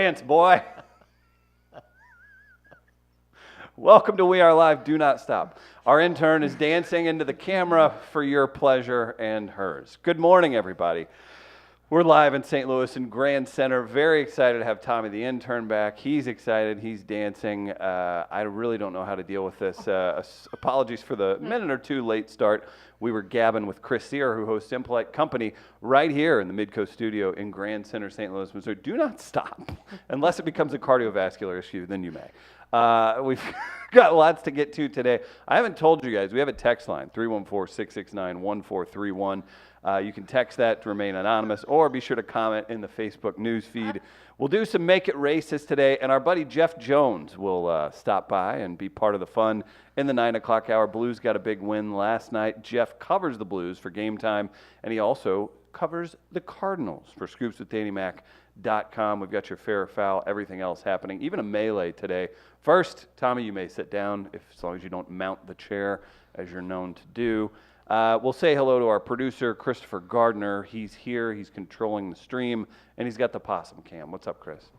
Dance, boy. Welcome to We Are Live. Do not stop. Our intern is dancing into the camera for your pleasure and hers. Good morning, everybody. We're live in St. Louis in Grand Center. Very excited to have Tommy, the intern, back. He's excited. He's dancing. I really don't know how to deal with this. Apologies for the minute or two late start. We were gabbing with Chris Sear, who hosts Impolite Company, right here in the Midcoast studio in Grand Center, St. Louis, Missouri. Do not stop. Unless it becomes a cardiovascular issue, then you may. We've got lots to get to today. I haven't told you guys, we have a text line, 314-669-1431. You can text that to remain anonymous, or be sure to comment in the Facebook news feed. We'll do some Make It Racist today, and our buddy Jeff Jones will stop by and be part of the fun in the 9 o'clock hour. Blues got a big win last night. Jeff covers the Blues for Game Time, and he also covers the Cardinals for ScoopsWithDannyMac.com. We've got your fair or foul, everything else happening, even a melee today. First, Tommy, you may sit down as long as you don't mount the chair, as you're known to do. We'll say hello to our producer, Christopher Gardner. He's here. He's controlling the stream, and he's got the possum cam. What's up, Chris?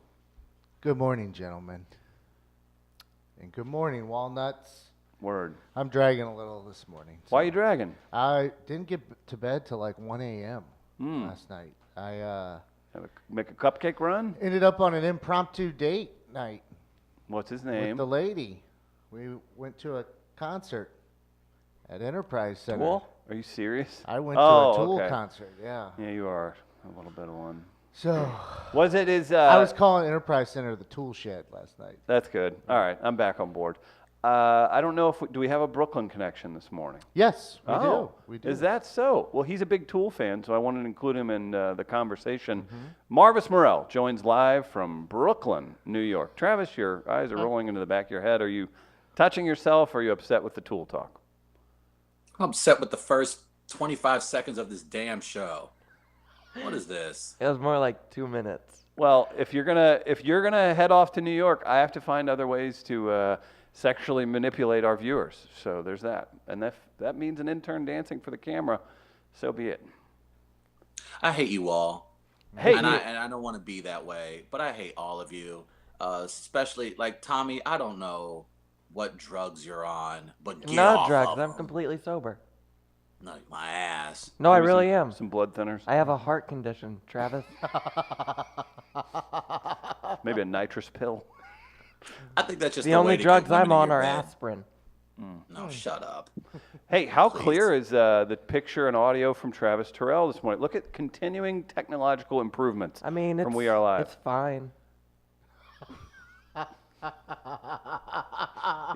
Good morning, gentlemen. And good morning, Walnuts. Word. I'm dragging a little this morning. Why are you dragging? I didn't get to bed till like 1 a.m. Last night. I Make a cupcake run? ended up on an impromptu date night What's his with name? the lady. We went to a concert at Enterprise Center. Tool? Are you serious? I went to a Tool okay. concert, yeah. Yeah, you are a little bit of one. So Was it his... I was calling Enterprise Center the Tool Shed last night. That's good. All right, I'm back on board. I don't know if do we have a Brooklyn connection this morning? Yes, we Oh, do. We do. Is that so? Well, he's a big Tool fan, so I wanted to include him in the conversation. Marvis Morell joins live from Brooklyn, New York. Travis, your eyes are rolling into the back of your head. Are you touching yourself, or are you upset with the Tool talk? I'm upset with the first 25 seconds of this damn show. What is this? It was more like 2 minutes. Well, if you're gonna head off to New York, I have to find other ways to sexually manipulate our viewers. So there's that, and that means an intern dancing for the camera. So be it. I hate you all. Hey, and I don't want to be that way, but I hate all of you. Especially like Tommy. I don't know what drugs you're on, but get Not off drugs. of I'm them. completely sober. No, my ass. No, I maybe really am. Some blood thinners. I have a heart condition, Travis. Maybe a nitrous pill. I think that's just The the only way to drugs get women I'm in on your are bed. aspirin. No, shut up. Hey, how Please. clear is the picture and audio from Travis Terrell this morning? Look at continuing technological improvements. I mean, from We Are Live. It's fine.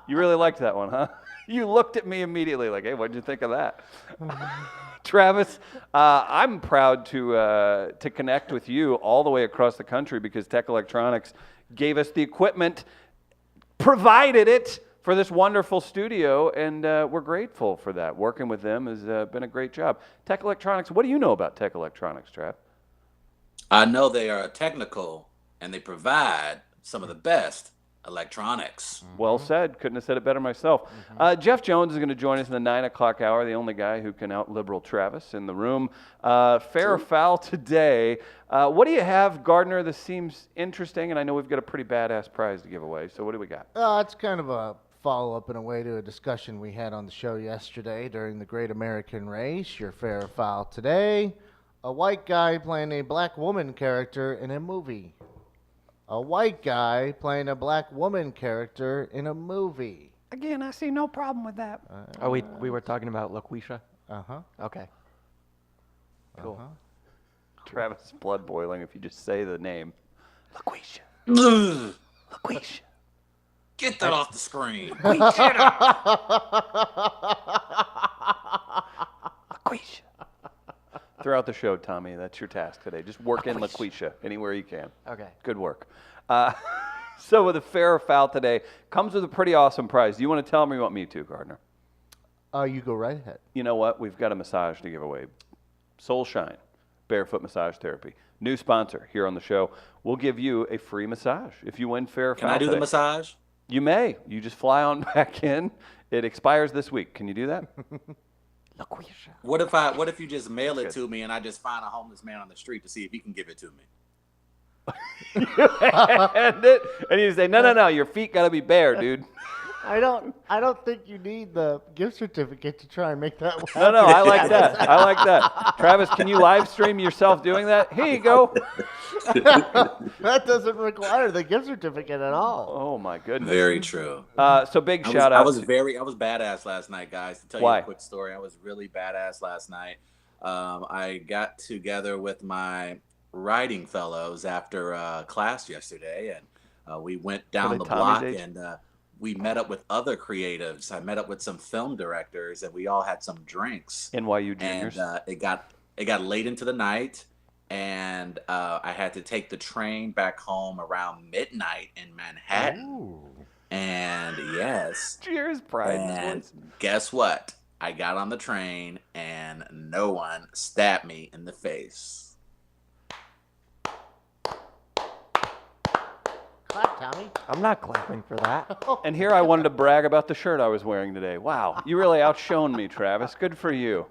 You really liked that one, huh? You looked at me immediately like, hey, what'd you think of that? Travis, I'm proud to connect with you all the way across the country because Tech Electronics gave us the equipment, provided it for this wonderful studio, and we're grateful for that. Working with them has been a great job. Tech Electronics, what do you know about Tech Electronics, Trav? I know they are technical and they provide some of the best electronics. Well said. Couldn't have said it better myself. Jeff Jones is going to join us in the 9 o'clock hour, the only guy who can out-liberal Travis in the room. Fair or foul today. What do you have, Gardner? This seems interesting, and I know we've got a pretty badass prize to give away. So what do we got? It's kind of a follow-up in a way to a discussion we had on the show yesterday during the Great American Race. Your fair or foul today. A white guy playing a black woman character in a movie. A white guy playing a black woman character in a movie. Again, I see no problem with that. Oh, we were talking about LaQuisha? Uh-huh. Okay. Cool. Uh-huh. Travis' blood boiling if you just say the name. LaQuisha. Ugh. LaQuisha. Get that off the screen. LaQuisha. Throughout the show, Tommy, that's your task today. Just work in LaQuisha anywhere you can. Okay. Good work. So with a fair or foul today, comes with a pretty awesome prize. Do you want to tell them or you want me to, Gardner? You go right ahead. You know what? We've got a massage to give away. Soul Shine, Barefoot Massage Therapy. New sponsor here on the show. We'll give you a free massage if you win fair or foul Can I do today. the massage? You may. You just fly on back in. It expires this week. Can you do that? LaQuisha. What if you just mail it to me and I just find a homeless man on the street to see if he can give it to me? You hand it, and you say, no, your feet got to be bare, dude. I don't think you need the gift certificate to try and make that work. No, I like that. I like that. Travis, can you live stream yourself doing that? Here you go. That doesn't require the gift certificate at all. Oh my goodness. Very true. So big shout out. I was badass last night, guys. To tell Why? you a quick story, I was really badass last night. I got together with my writing fellows after class yesterday, and we went down the block and we met up with other creatives. I met up with some film directors, and we all had some drinks. NYU juniors. And it got late into the night, and I had to take the train back home around midnight in Manhattan. Ooh. And yes, Cheers, pride. and guess what? I got on the train, and no one stabbed me in the face. Clap, Tommy. I'm not clapping for that. And here I wanted to brag about the shirt I was wearing today. Wow, you really outshone me, Travis. Good for you.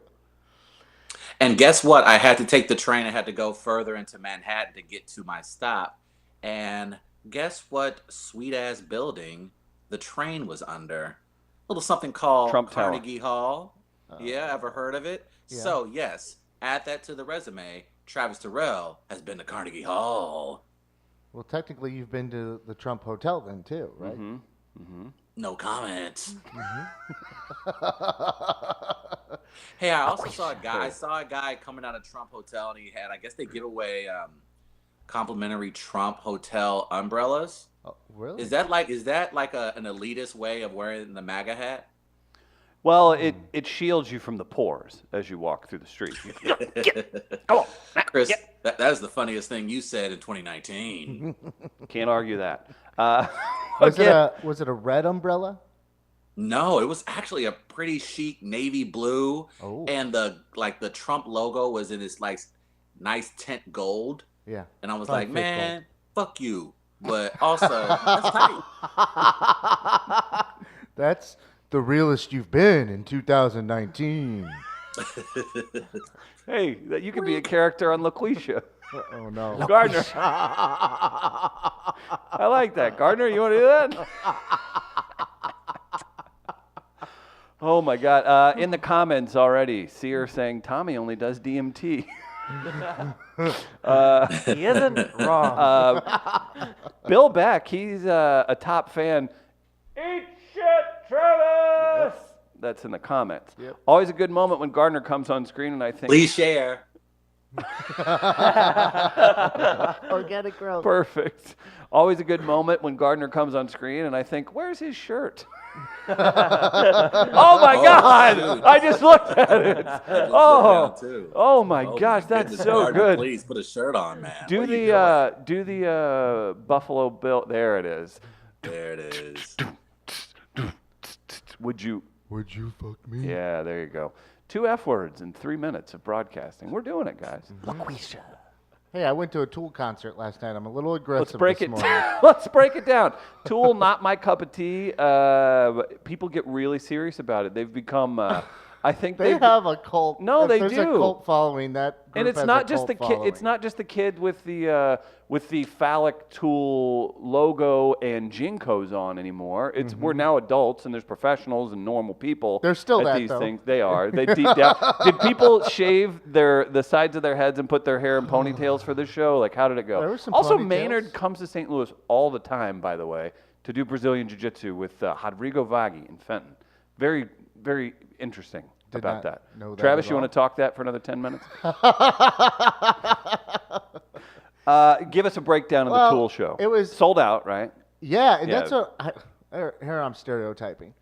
And guess what? I had to take the train. I had to go further into Manhattan to get to my stop. And guess what sweet ass building the train was under? A little something called Trump Tower. Carnegie Hall. Yeah, ever heard of it? Yeah. So yes, add that to the resume. Travis Terrell has been to Carnegie Hall. Well, technically, you've been to the Trump Hotel then too, right? No comment. Hey, I also saw a guy. I saw a guy coming out of Trump Hotel, and he had. I guess they give away complimentary Trump Hotel umbrellas. Oh, really? Is that like an elitist way of wearing the MAGA hat? Well, it shields you from the pores as you walk through the street. Come on. Chris, that is the funniest thing you said in 2019. Can't argue that. Was Okay. it a red umbrella? No, it was actually a pretty chic navy blue, Oh. and the Trump logo was in this like nice tint gold. Yeah. And I was Probably like, fake man, fuck you. But also, that's tight. That's the realest you've been in 2019. Hey, you could be a character on LaQuisha. Oh no. Gardner. I like that. Gardner, you want to do that? Oh my God. In the comments already, Sear saying Tommy only does DMT. He isn't wrong. Bill Beck, he's a top fan. Eat shit, Travis! That's in the comments. Yep. Always a good moment when Gardner comes on screen, and I think Please share. Organic growth. perfect. Always a good moment when Gardner comes on screen, and I think, where's his shirt? Oh my God! shoot. I just looked at it. Just looked Oh, down, too. oh my Oh, gosh, my that's goodness, so Gardner, good. Please put a shirt on, man. Do What are you the Buffalo Bill. There it is. doing? There it is. Would you? Would you fuck me? Yeah, there you go. 2 F words in 3 minutes of broadcasting. We're doing it, guys. LaQuisha. Hey, I went to a Tool concert last night. I'm a little Let's aggressive break this it. morning. Let's break it down. Tool, not my cup of tea. People get really serious about it. They've become. I think They they've- have a cult. No, if they there's do. a cult following. That group And it's has not a just the cult kid. It's following. not just the kid with the phallic Tool logo and Jinkos on anymore. It's we're now adults and there's professionals and normal people. They're still at that, these though. things. They are. They deep down. Did people shave the sides of their heads and put their hair in ponytails for this show? Like, how did it go? There were some Also, ponytails. Maynard comes to St. Louis all the time, by the way, to do Brazilian Jiu-Jitsu with Rodrigo Vaghi in Fenton. Very, very interesting Did about not that. know that Travis, at you want all. to talk that for another 10 minutes? Give us a breakdown of the Well, Tool show. it was- sold out, right? Yeah, and Yeah. that's here I'm stereotyping.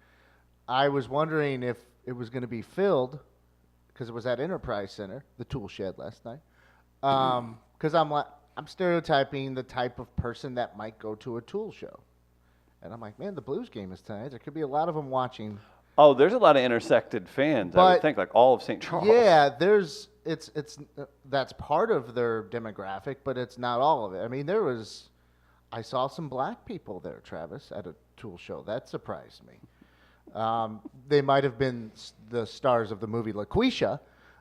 I was wondering if it was going to be filled because it was at Enterprise Center, the Tool Shed last night. Because I'm stereotyping the type of person that might go to a Tool show, and I'm like, man, the Blues game is tonight. There could be a lot of them watching. Oh, there's a lot of intersected fans. I would But- think, like all of St. Charles. Yeah, it's that's part of their demographic, but it's not all of it. I mean, I saw some black people there, Travis, at a Tool show. That surprised me. They might have been the stars of the movie LaQuisha,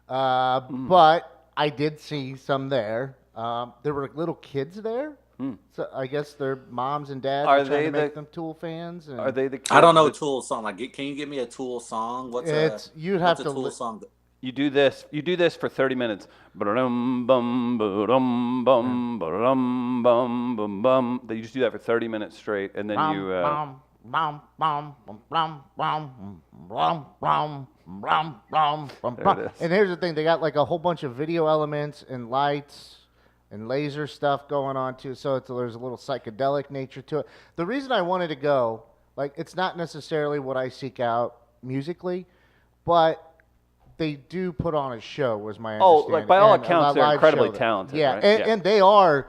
but I did see some there. There were little kids there So I guess their moms and dads Are are trying they to make the- them Tool fans. And Are they the kids I don't know that- Tool song. Like, can you give me a Tool song? You'd have what's a to Tool song? You do this for 30 minutes. Ba-dum, bum, ba-dum, bum, ba-dum, bum, bum, bum. You just do that for 30 minutes straight, and then you. There it is. And here's the thing: they got like a whole bunch of video elements and lights and laser stuff going on too. So there's a little psychedelic nature to it. The reason I wanted to go, like, it's not necessarily what I seek out musically, but they do put on a show, was my understanding. Like, by all And a accounts, they're live incredibly show that- talented, Yeah, right? and they are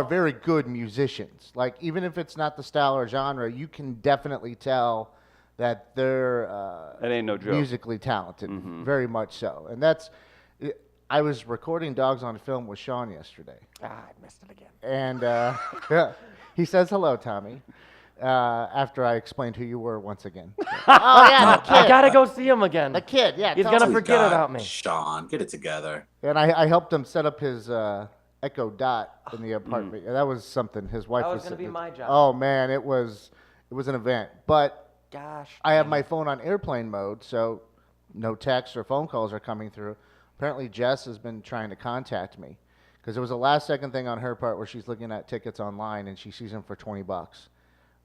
very good musicians. Like, even if it's not the style or genre, you can definitely tell that they're It ain't no joke. musically talented, very much so. And I was recording Dogs on Film with Sean yesterday, I missed it again. and he says hello, Tommy. After I explained who you were once again. Oh yeah, the I kid. gotta go see him again. The kid, yeah. He's Tommy. gonna forget God, about me. Sean, get it together. And I helped him set up his Echo Dot in the apartment. And that was something his wife That was was gonna be sitting- my job. Oh man, it was an event. But Gosh. I have my phone on airplane mode, so no texts or phone calls are coming through. Apparently Jess has been trying to contact me because it was a last second thing on her part where she's looking at tickets online and she sees them for $20.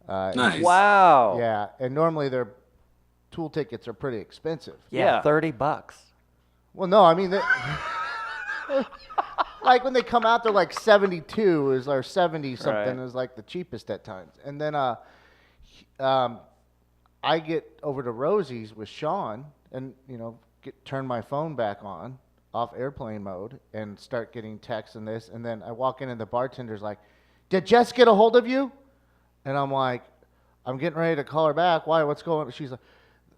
Nice. Wow. Yeah, and normally their Tool tickets are pretty expensive. Yeah. $30. Well, no, I mean, like when they come out, they're like 72 or 70 something Right. is like the cheapest at times. And then I get over to Rosie's with Sean and, turn my phone back on, off airplane mode, and start getting texts and this. And then I walk in and the bartender's like, "Did Jess get a hold of you?" And I'm like, "I'm getting ready to call her back. Why? What's going on?"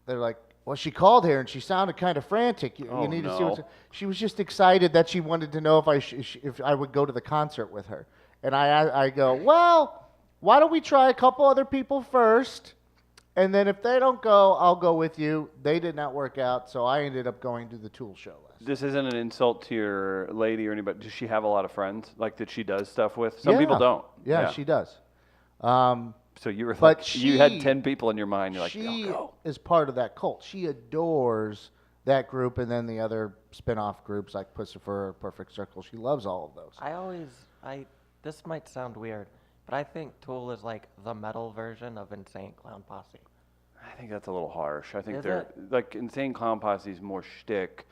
They're like, "Well, she called here and she sounded kind of frantic. You need to see what's." no. She was just excited that she wanted to know if I would go to the concert with her. And I go, "Well, why don't we try a couple other people first? And then if they don't go, I'll go with you." They did not work out, so I ended up going to the Tool show last. This isn't an insult to your lady or anybody. Does she have a lot of friends like that she does stuff with? Some people don't. Yeah, she does. So you were But like, you had she- 10 people in your mind. You're like, she I'll go. is part of that cult. She adores that group and then the other spin-off groups like Pussifer, Perfect Circle. She loves all of those. This might sound weird, but I think Tool is like the metal version of Insane Clown Posse. I think that's a little harsh. I think Is they're it? like Insane Clown Posse is more shtick.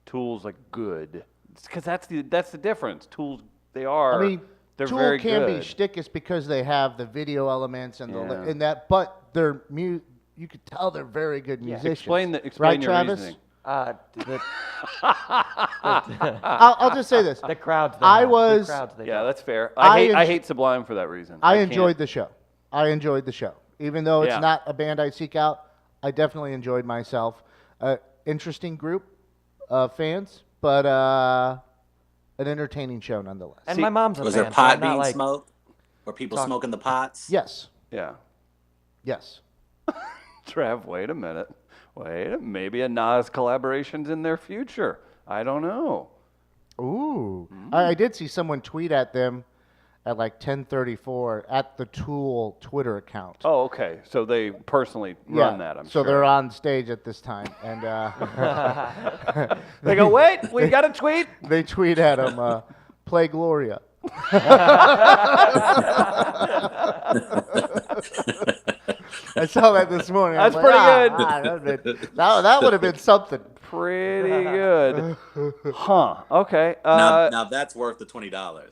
Tools like good. Because that's the difference. Tools I mean, they're Tool very can good. be shtick is because they have the video elements and Yeah. and that, but they're you could tell they're very good musicians. Explain right, your Travis? reasoning. I'll just say this. The crowds. Yeah, that's fair. I I enj- hate Sublime for that reason. I can't- enjoyed the show. Even though it's Yeah. not a band I seek out, I definitely enjoyed myself. Interesting group of fans, but an entertaining show nonetheless. And my mom's a Was fan. there so pot I'm not being like, smoked? Were people Talk- smoking the pots? Yes. Yeah. Yes. Trav, wait a minute. Maybe a Nas collaboration's in their future. I don't know. Ooh. I did see someone tweet at them at like 10:34 at the Tool Twitter account. Oh, okay. So they personally run that, I'm so sure. they're on stage at this time, and They go, wait, we got a tweet? they tweet at him, "Play Gloria." I saw that this morning. That's I'm pretty like, good. that would have been something. Pretty good. Huh. Okay. Now that's worth the $20.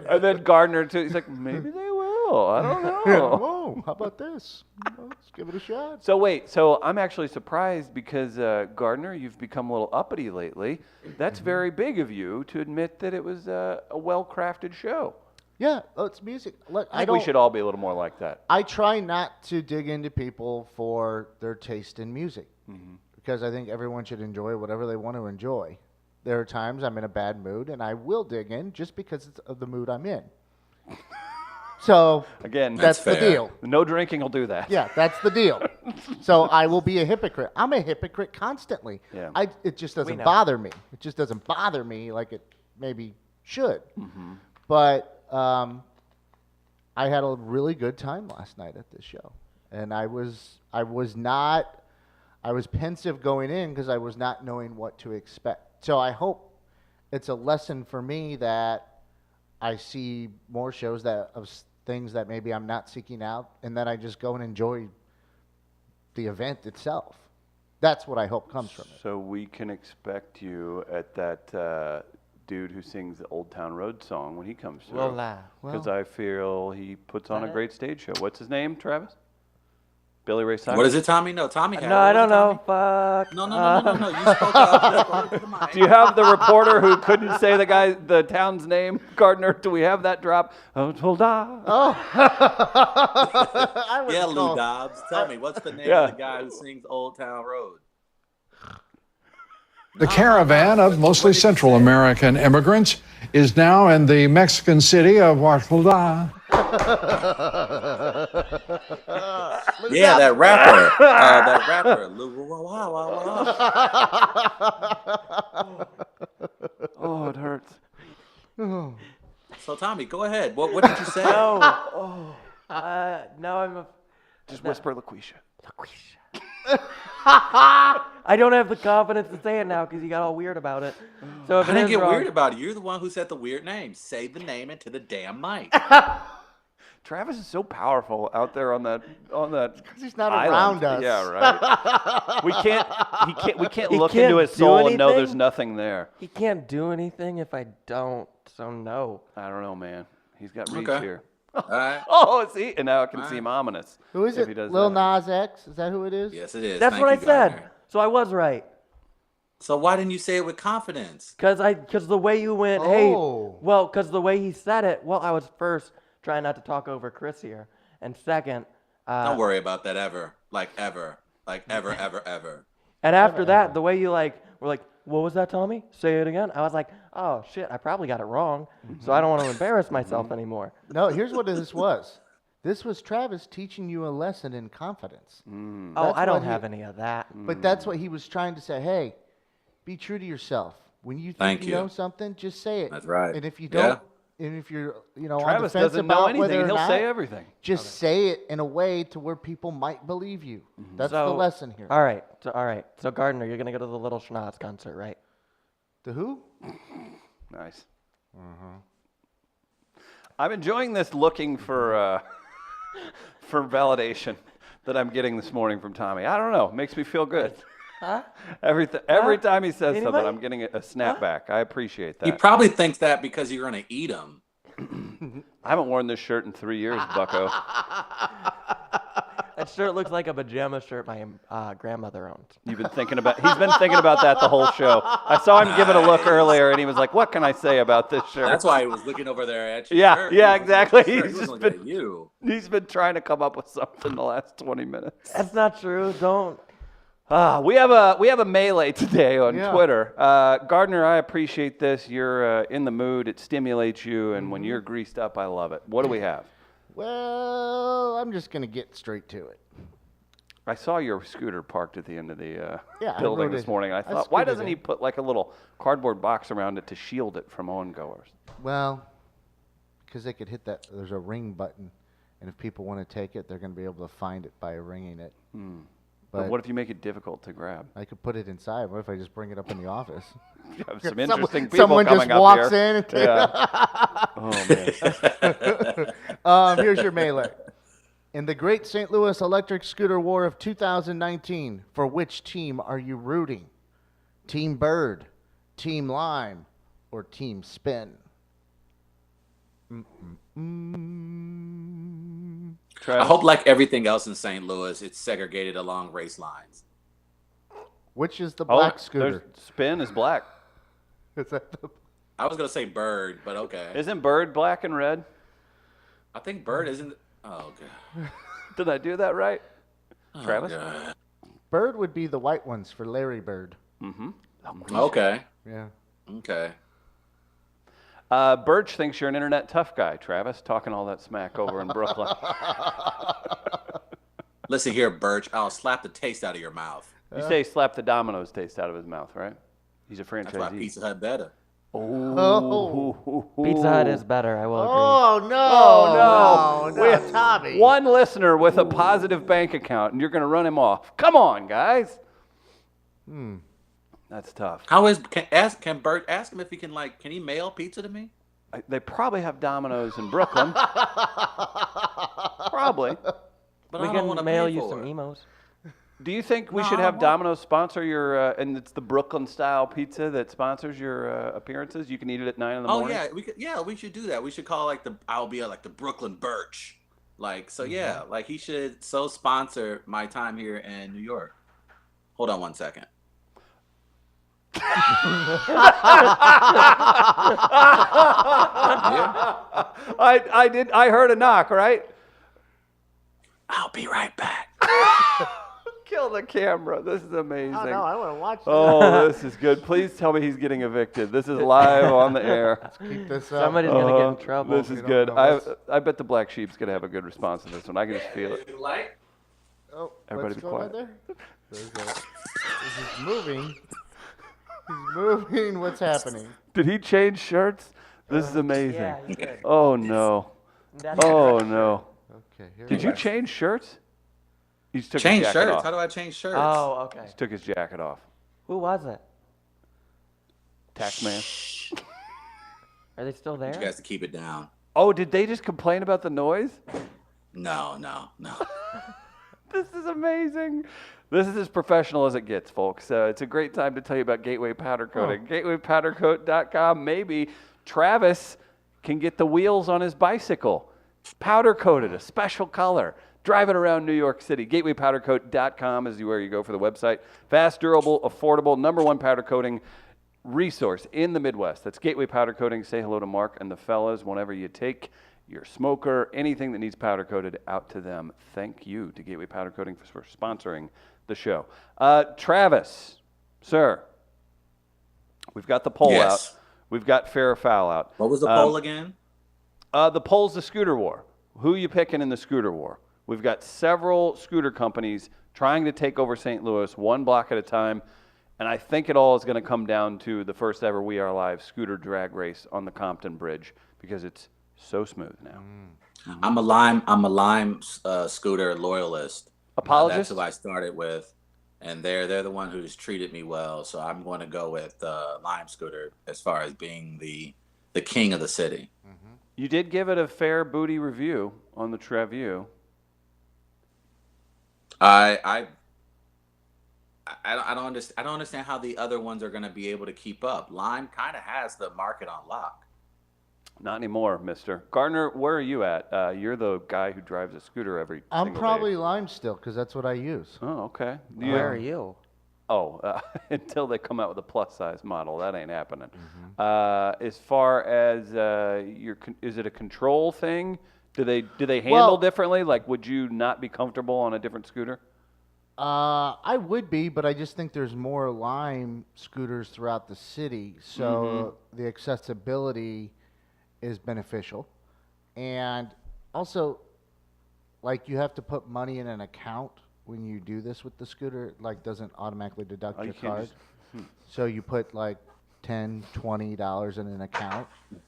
And then Gardner, too. He's like, maybe they will. I don't know. Whoa, how about this? Let's give it a shot. So wait, so I'm actually surprised because Gardner, you've become a little uppity lately. That's very big of you to admit that it was a well-crafted show. Yeah, it's music. Look, I think we should all be a little more like that. I try not to dig into people for their taste in music because I think everyone should enjoy whatever they want to enjoy. There are times I'm in a bad mood and I will dig in just because it's of the mood I'm in. So Again, that's the fair. deal. no drinking will do that. Yeah, that's the deal. So I will be a hypocrite. I'm a hypocrite constantly. Yeah. It just doesn't know. bother me. It just doesn't bother me like it maybe should. Mm-hmm. But I had a really good time last night at this show, and I was pensive going in because I was not knowing what to expect. So I hope it's a lesson for me that I see more shows of things that maybe I'm not seeking out, and then I just go and enjoy the event itself. That's what I hope comes from it. So we can expect you at that dude who sings the Old Town Road song when he comes through. Well, Because I feel he puts on a great stage show. What's his name, Travis? Billy Ray Cyrus? What is it, Tommy? No, Tommy had no, it. I What don't was it, know. Tommy? Fuck. No. You spoke up to the mic. Do you have the reporter who couldn't say the town's name, Gardner? Do we have that drop? Oh, hold on. Yeah, Lou Dobbs. Tell me, what's the name of the guy who sings Old Town Road? The caravan of mostly Central American immigrants is now in the Mexican city of Oaxaca. Yeah, that rapper. Lou, wow, wow. Oh, it hurts. So, Tommy, go ahead. What did you say? No. No, I'm Just whisper LaQuisha. I don't have the confidence to say it now because you got all weird about it. So if I it didn't is get wrong, weird about it. You're the one who said the weird name. Say the name into the damn mic. Travis is so powerful out there on that Because he's not island. around us. Yeah, right. we can't He look can't into his do soul and know there's anything? nothing there. he can't do anything if I don't. So no. I don't know, man. He's got reach Okay. here. All right. Oh, see, and now it can All seem right. ominous. Who is if he it? does Lil that. Nas X? Is that who it is? Yes, it is. That's Thank what I you, said. Gardner. So I was right. So why didn't you say it with confidence? Because the way you went, Oh. because the way he said it, I was first trying not to talk over Chris here, and second, Don't worry about that ever. Like ever. Like ever, ever, ever. and after that, the way you were like, what was that, Tommy? Say it again. I was like, oh shit, I probably got it wrong, so I don't want to embarrass myself anymore. No, here's what this was. This was Travis teaching you a lesson in confidence. Oh, That's I don't what he- have any of that. But that's what he was trying to say. Hey, be true to yourself. When you think Thank you you. know something, just say it. That's right. And if you Yeah. don't, and if you're, on Travis the fence doesn't know about anything. whether or He'll not, say everything. just say it in a way to where people might believe you. That's the So- lesson here. All right. So Gardner, you're gonna go to the Little Schnoz concert, right? The who? Nice. I'm enjoying this looking for for validation that I'm getting this morning from Tommy. I don't know. It makes me feel good. Huh? Every time he says something, Anybody? I'm getting a snapback. I appreciate He that. probably thinks that because you're going to eat him. I haven't worn this shirt in 3 years, bucko. That shirt looks like a pajama shirt my grandmother owned. He's been thinking about that the whole show. I saw him give it a look earlier, and he was like, "What can I say about this shirt?" That's why he was looking over there at you. Yeah, yeah, exactly. He He's was just looking been- at you. He's been trying to come up with something the last 20 minutes. That's not true. Don't. We have a melee today on Yeah. Twitter. Gardner, I appreciate this. You're in the mood. It stimulates you, and when you're greased up, I love it. What do we have? Well, I'm just going to get straight to it. I saw your scooter parked at the end of the Yeah, I building rode this it. morning. I I thought, why scooted doesn't he in. put like a little cardboard box around it to shield it from ongoers? Well, because they could hit that. There's a ring button, and if people want to take it, they're going to be able to find it by ringing it. But what if you make it difficult to grab? I could put it inside. What if I just bring it up in the office? You have some interesting people Someone coming just up walks here. in and Yeah. Oh man. Here's your melee. In the Great St. Louis Electric Scooter War of 2019, for which team are you rooting? Team Bird, Team Lime, or Team Spin? Travis? I hope, like everything else in St. Louis, it's segregated along race lines. Which is the black there's- scooter? Spin is black. Is that the- I was going to say Bird, but okay. Isn't Bird black and red? I think Bird isn't. Oh, God. Did I do that right? Travis? Oh, God. Bird would be the white ones for Larry Bird. Okay. Yeah. Okay. Birch thinks you're an internet tough guy, Travis, talking all that smack over in Brooklyn. Listen here, Birch. I'll slap the taste out of your mouth. You say slap the Domino's taste out of his mouth, right? He's a That's why franchisee. Pizza Hut better. Oh. Pizza Hut is better, I will agree. Oh, no. Oh, no. No, We- Tommy. One listener with a positive bank account, and you're going to run him off. Come on, guys. That's tough. Can Bert ask him if he can he mail pizza to me? They probably have Domino's in Brooklyn. Probably. But We I don't can want to mail pay you for some it. emos. Do you think we No, should I have don't want- Domino's sponsor your, and it's the Brooklyn style pizza that sponsors your appearances? You can eat it at 9 in the Oh morning. yeah, we should do that. We should call I'll be like the Brooklyn Birch. He should sponsor my time here in New York. Hold on one second. I heard a knock, right? I'll be right back. Kill the camera. This is amazing. Oh, no, I want to watch this. Oh, this is good. Please tell me he's getting evicted. This is live on the air. Keep this up. Somebody's going to get in trouble. This is You don't good. know I bet the black sheep's going to have a good response to this one. I can just feel it. Oh, Everybody what's be going on quiet. there? He's moving. He's moving. What's happening? Did he change shirts? This is amazing. Yeah, you did. Oh, no. That's Oh, correct. no. Okay, here Did we you go. change shirts? He just took Change his jacket shirts. off. How do I change shirts? Oh, okay. Just took his jacket off. Who was it? Taxman. Are they still You there? guys to keep it down. Oh, did they just complain about the noise? No. This is amazing. This is as professional as it gets, folks. It's a great time to tell you about Gateway Powder Coating. GatewayPowderCoat.com. Maybe Travis can get the wheels on his bicycle powder coated, a special color. Driving around New York City. GatewayPowderCoat.com is where you go for the website. Fast, durable, affordable, #1 powder coating resource in the Midwest. That's Gateway Powder Coating. Say hello to Mark and the fellas whenever you take your smoker, anything that needs powder coated, out to them. Thank you to Gateway Powder Coating for sponsoring the show. Travis, sir, we've got the poll Yes. out. We've got fair or foul out. What was the poll again? The poll's the scooter war. Who you picking in the scooter war? We've got several scooter companies trying to take over St. Louis one block at a time, and I think it all is going to come down to the first ever We Are Live scooter drag race on the Compton Bridge because it's so smooth now. I'm a Lime scooter loyalist. Apologist? That's who I started with, and they're the one who's treated me well. So I'm going to go with Lime scooter as far as being the king of the city. You did give it a fair booty review on the Treview. I don't understand how the other ones are going to be able to keep up. Lime kind of has the market on lock. Not anymore, mister. Gardner, where are you at? You're the guy who drives a scooter every I'm single probably day. Lime still because that's what I use. Oh, okay. Where are you? Oh, until they come out with a plus-size model, that ain't happening. Mm-hmm. As far as is it a control thing? Do they handle Well- differently? Like, would you not be comfortable on a different scooter? I would be, but I just think there's more Lime scooters throughout the city, so the accessibility is beneficial. And also, like, you have to put money in an account when you do this with the scooter. It, like, doesn't automatically deduct you your can't card. just- So you put like $10, $20 in an account.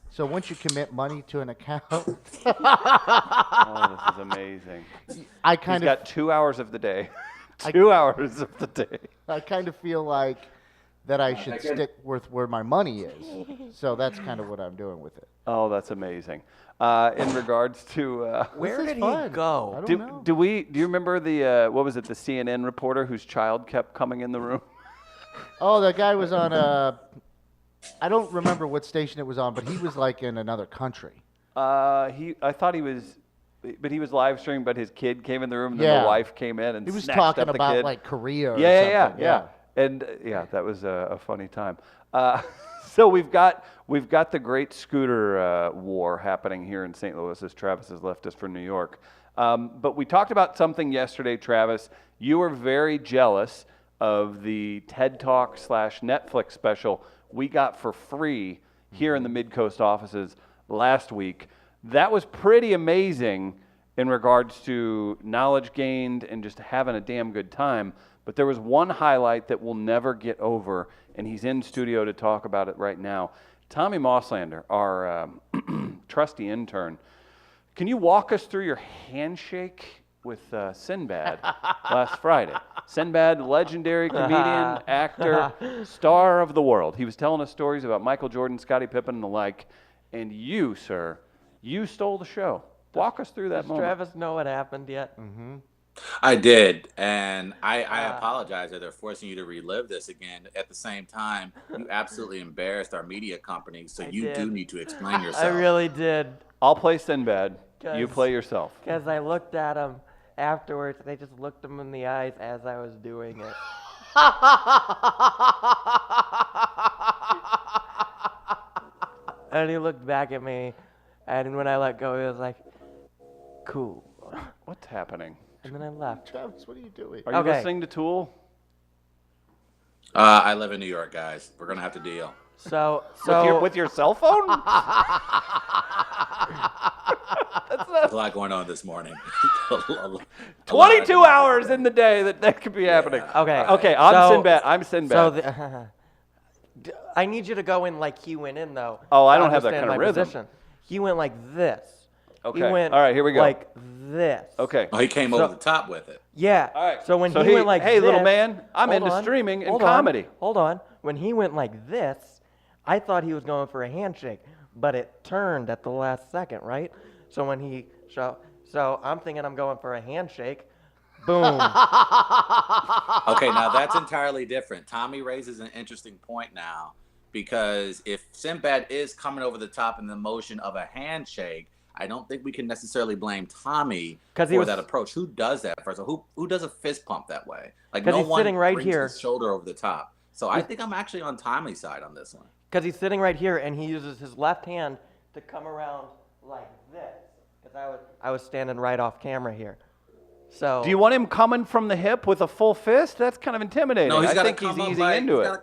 So once you commit money to an account, Oh, this is amazing. I He's kind of got 2 hours of the day. 2 hours of the day. I kind of feel like that I should stick with where my money is. So that's kind of what I'm doing with it. Oh, that's amazing. In regards to Where is did fun. he go? I don't know. do you remember the what was it, the CNN reporter whose child kept coming in the room? Oh, that guy was on I don't remember what station it was on, but he was like in another country. I thought he was, but he was live streaming. But his kid came in the room, and then Yeah. the wife came in and He was snatched talking up the about kid. like Korea or yeah, something. and that was a funny time. So we've got the great scooter war happening here in St. Louis as Travis has left us for New York. But we talked about something yesterday, Travis. You were very jealous of the TED Talk / Netflix special we got for free here in the Mid-Coast offices last week. That was pretty amazing in regards to knowledge gained and just having a damn good time. But there was one highlight that we'll never get over, and he's in studio to talk about it right now. Tommy Mosslander, our trusty intern, can you walk us through your handshake with Sinbad last Friday? Sinbad, legendary comedian, actor, star of the world. He was telling us stories about Michael Jordan, Scottie Pippen, and the like. And you, sir, you stole the show. Walk us through that Does moment. Travis know what happened yet? I did, and I apologize that they're forcing you to relive this again. At the same time, you absolutely embarrassed our media company, so you do need to explain yourself. I really did. I'll play Sinbad. You play yourself. Because I looked at him afterwards, and I just looked him in the eyes as I was doing it. And he looked back at me, and when I let go, he was like, cool. What's happening? And then I left. Travis, what are you doing? Are you Okay. listening to Tool? I live in New York, guys. We're gonna have to deal. So With your cell phone? There's a lot going on this morning. 22 hours in the day that could be happening. Okay. Okay, I'm Sinbad. So I need you to go in like he went in, though. Oh, I to don't have that understand kind of my rhythm. Position. He went like this. Okay. He went All right, here we go. like this. Okay. Oh, he came over the top with it. Yeah. All right. So when So he went like hey, this, little man, I'm hold into on, streaming and hold on, comedy. Hold on. When he went like this, I thought he was going for a handshake, but it turned at the last second, right? So when he so I'm thinking I'm going for a handshake. Boom. Okay, now that's entirely different. Tommy raises an interesting point now, because if Sinbad is coming over the top in the motion of a handshake, I don't think we can necessarily blame Tommy for that approach. Who does that first? Who does a fist pump that way? Like no he's one sitting right brings here. his shoulder over the top. So I think I'm actually on Tommy's side on this one. Because he's sitting right here and he uses his left hand to come around like this. Because I was standing right off camera here. So Do you want him coming from the hip with a full fist? That's kind of intimidating. No, I think he's easing into it.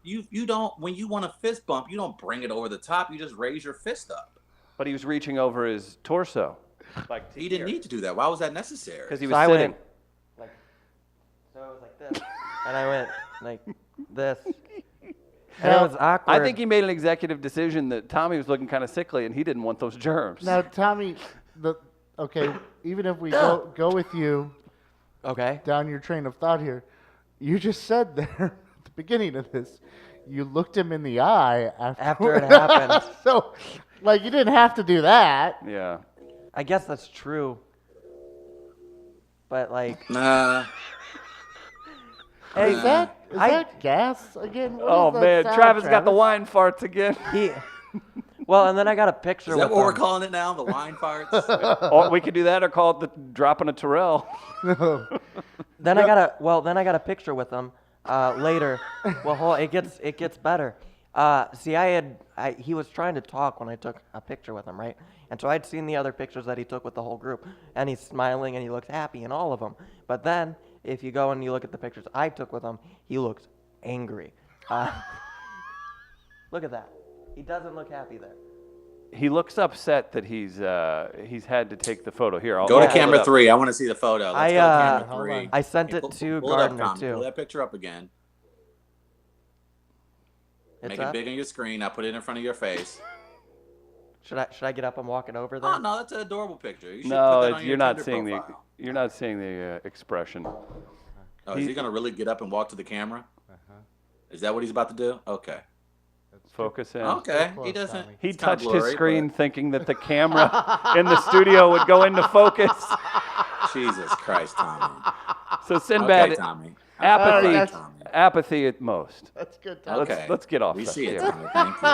You don't, when you want a fist bump, you don't bring it over the top. You just raise your fist up. But he was reaching over his torso. Like He didn't need to do that. Why was that necessary? Because he So was I sitting. went like, so it was like this, and I went like this, and it was awkward. I think he made an executive decision that Tommy was looking kind of sickly and he didn't want those germs. Now, Tommy, okay, even if we go with you Okay. down your train of thought here, you just said there at the beginning of this, you looked him in the eye After it happened. So, like, you didn't have to do that. Yeah. I guess that's true. But like, Nah. hey, Is that gas again? What Oh is that man, sound, Travis got the wine farts again. he. Well, and then I got a picture Is that with what we're him. calling it now? The wine farts? Or we could do that or call it the dropping a Terrell. Then I got a picture with him later. Well, it gets better. See, he was trying to talk when I took a picture with him, right? And so I'd seen the other pictures that he took with the whole group, and he's smiling and he looks happy in all of them. But then, if you go and you look at the pictures I took with him, he looks angry. Look at that. He doesn't look happy there. He looks upset that he's had to take the photo. Here, I'll Go to hold it camera up. 3. I want to see the photo. Let's go to camera 3. I sent Hey, it to pull it up, Gardner Tom. too. Pull that picture up again. It's Make up? it big on your screen. Now put it in front of your face. Should I get up and walking over there? Oh no, that's an adorable picture. You should put No, that on your you're not Tinder seeing profile. you're not seeing the expression. Oh, is he gonna really get up and walk to the camera? Is that what he's about to do? Okay. Focus in. Okay. close, He doesn't. Tommy. He it's kinda touched his blurry, screen thinking that the camera in the studio would go into focus. but- Jesus Christ, Tommy. So Sinbad, Okay, Tommy. apathy, All right, Tommy. apathy at most. That's good, Tommy. Okay. Let's get off We that. see it, Yeah. Tommy. Thank you.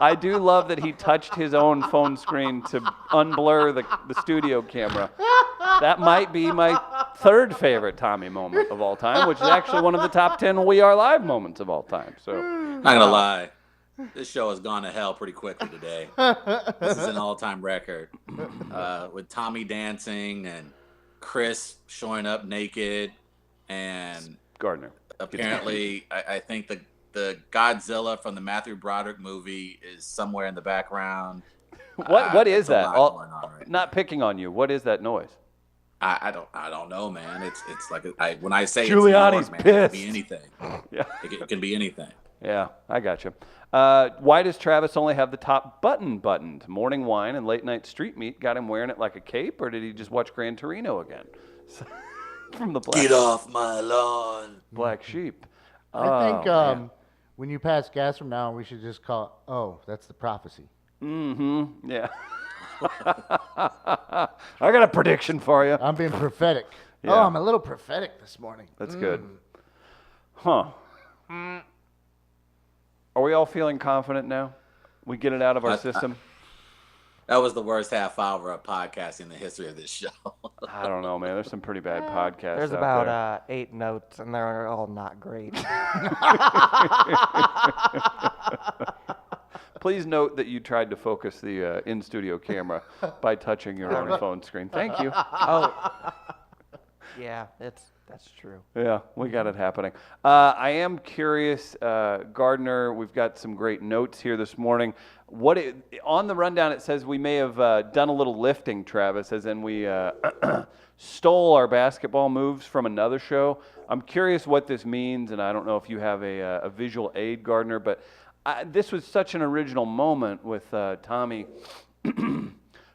I do love that he touched his own phone screen to unblur the studio camera. That might be my third favorite Tommy moment of all time, which is actually one of the top 10 We Are Live moments of all time. So Not gonna lie. This show has gone to hell pretty quickly today. This is an all-time record. With Tommy dancing and Chris showing up naked, and Gardner. apparently I think the Godzilla from the Matthew Broderick movie is somewhere in the background. What is It's a that? lot going on right Not picking on you. What is that noise? I don't know, man. It's like when I say Giuliani's it's yours, man, it can pissed. be anything. Yeah. It can be anything. Yeah, I got you. Why does Travis only have the top button buttoned? Morning wine and late night street meat got him wearing it like a cape, or did he just watch Gran Torino again? From the Get off my lawn. Black Sheep. I think man. when you pass gas from now on, we should just call it, oh, that's the prophecy. Mm-hmm. Yeah. I got a prediction for you. I'm being prophetic. Yeah. Oh, I'm a little prophetic this morning. That's good. Huh. Are we all feeling confident now? We get it out of our system? That was the worst half hour of podcasting in the history of this show. I don't know, man. There's some pretty bad podcasts There's out about there. 8 notes, and they're all not great. Please note that you tried to focus the in-studio camera by touching your own phone screen. Thank you. Oh, yeah, that's true. Yeah, we got it happening. I am curious, Gardner, we've got some great notes here this morning. On the rundown, it says we may have done a little lifting, Travis, as in we stole our basketball moves from another show. I'm curious what this means, and I don't know if you have a visual aid, Gardner, but this was such an original moment with Tommy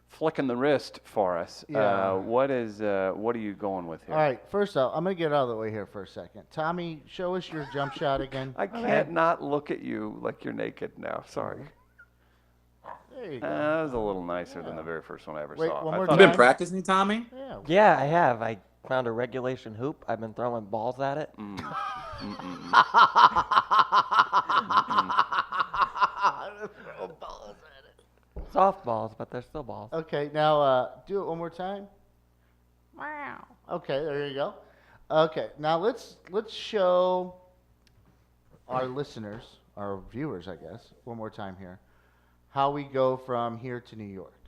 flicking the wrist for us. Yeah. What are you going with here? All right, first off, I'm going to get out of the way here for a second. Tommy, show us your jump shot again. I can't not look at you like you're naked now. Sorry. There you go. That was a little nicer than the very first one I ever Wait, saw. one I more thought You time. been practicing, Tommy? Yeah. Yeah, I have. I found a regulation hoop. I've been throwing balls at it. Softballs, but they're still balls. Okay, now do it one more time. Wow. Okay, there you go. Okay, now let's show our listeners, our viewers, I guess, one more time here, how we go from here to New York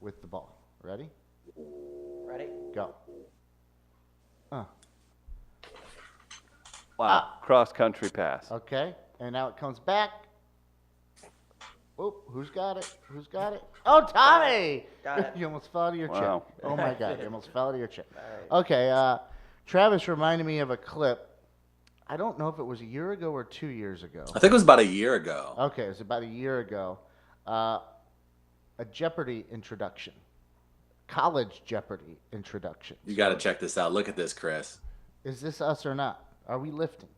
with the ball. Ready? Ready? Go. Wow. Cross-country pass. Okay, and now it comes back. Whoop, who's got it? Who's got it? Oh, Tommy! Got it. You almost fell out of your chair. Wow. Oh, my God, you almost fell out of your chair. Okay, Travis reminded me of a clip. I don't know if it was a year ago or 2 years ago. I think it was about a year ago. Okay, it was about a year ago. A Jeopardy introduction. College Jeopardy introduction. You got to check this out. Look at this, Chris. Is this us or not? Are we lifting?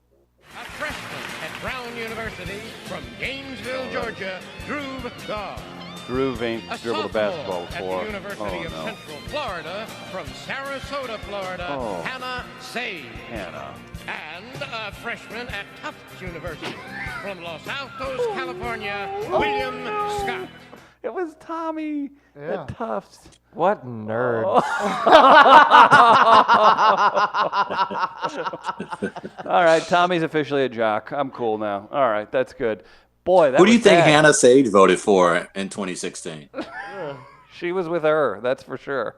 A freshman at Brown University from Gainesville, Georgia, Drew Gar. Drew ain't A dribbled a basketball sophomore before. at the University of no. Central Florida from Sarasota, Florida, Oh. Hannah Say. Hannah. And a freshman at Tufts University from Los Altos, California, William Scott. It was Tommy Yeah. at Tufts. What nerd. All right, Tommy's officially a jock. I'm cool now. All right, that's good. Boy, that Who do you was think bad. Hannah Sage voted for in 2016? She was with her, that's for sure.